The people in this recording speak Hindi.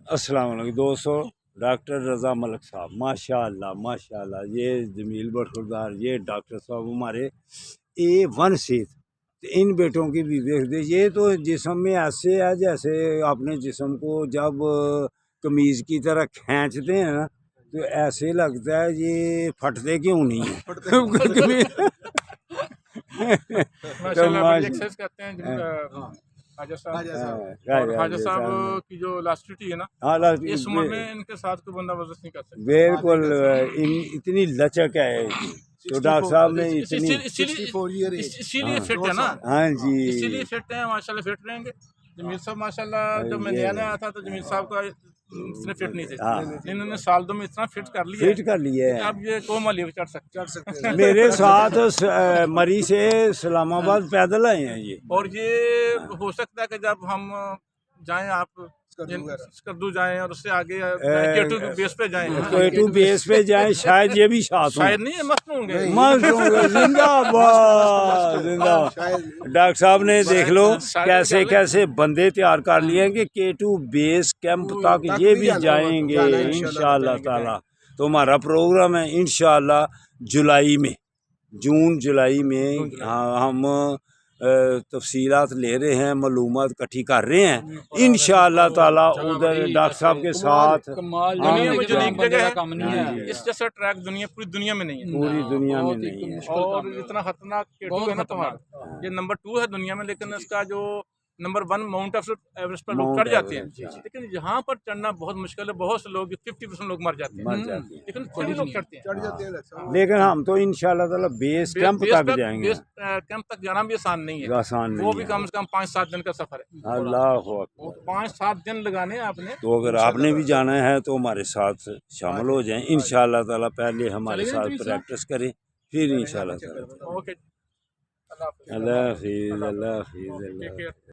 अस्सलाम वालेकुम दोस्तों। डॉक्टर रज़ा मलिक साहब माशाअल्लाह माशाअल्लाह, ये जमील बरखुरदार, ये डॉक्टर साहब हमारे A1 से। इन बेटों की भी देख दे, ये तो जिस्म में ऐसे है जैसे अपने जिस्म को जब कमीज़ की तरह खींचते हैं ना, तो ऐसे लगता है ये फटते क्यों नहीं है। तो माशाल्लाह बड़ी एक्सरसाइज करते हैं ख्वाजा साहब। और ख्वाजा साहब की जो इलास्टिसिटी है ना, इस उम्र में इनके साथ कोई बंदा वर्जिश नहीं कर सकता। बिल्कुल इतनी लचक है। तो डॉक्टर साहब ने इसीलिए फिट है ना। हाँ जी, इसीलिए फिट है, माशाल्लाह फिट रहेंगे। जमील साहब माशाल्लाह, जब मैं नया आया था तो जमील साहब का इतने फिट नहीं थे। इन्होंने साल दो में इतना फिट कर लिया है। अब ये कोमा लिए चढ़ सकते हैं। मेरे साथ मरी से इस्लामाबाद पैदल आए हैं ये। और ये हो सकता है कि जब हम जाएं, आप स्कर्दू जाएं और उससे आगे केटू बेस पे जाएं, केटू बेस पे जाएं, शायद ये भी साथ शायद नहीं मस्त होंगे। जिंदाबाद जिंदाबाद। डॉक्टर साहब ने देख लो कैसे कैसे बंदे तैयार कर लिए हैं कि केटू बेस कैंप तक ये भी जाएंगे इंशाअल्लाह ताला। तो हमारा प्रोग्राम है इंशाअल्लाह जुलाई में, जून जुलाई में। हम तफसीलात ले रहे हैं, मालूमात इकट्ठी कर रहे हैं इंशाअल्लाह ताला। उधर डॉक्टर साहब के साथ दुनिया में जो एक जगह है, इस जैसा ट्रैक पूरी दुनिया में नहीं है। पूरी दुनिया में नहीं है। और इतना खतरनाक केटू है ना पहाड़, ये नंबर 2 है दुनिया में, लेकिन इसका जो नंबर 1 माउंट एवरेस्ट पर लोग चढ़ जाते हैं, लेकिन यहाँ पर चढ़ना बहुत मुश्किल है। बहुत से लोग 50% लोग मर जाते हैं, लेकिन सभी लोग चढ़ते हैं। लेकिन हम तो इंशाअल्लाह ताला बेस कैंप तक जाएंगे। बेस कैंप तक जाना भी आसान नहीं है, वो भी कम से कम 5-7 दिन का सफर है। अल्लाह 5-7 दिन लगाने आपने। तो अगर आपने भी जाना है तो हमारे साथ शामिल हो जाएं इंशाअल्लाह ताला। पहले हमारे साथ प्रैक्टिस करें, फिर इंशाअल्लाह ताला। ओके, अल्लाह हाफिज़, अल्लाह हाफिज़।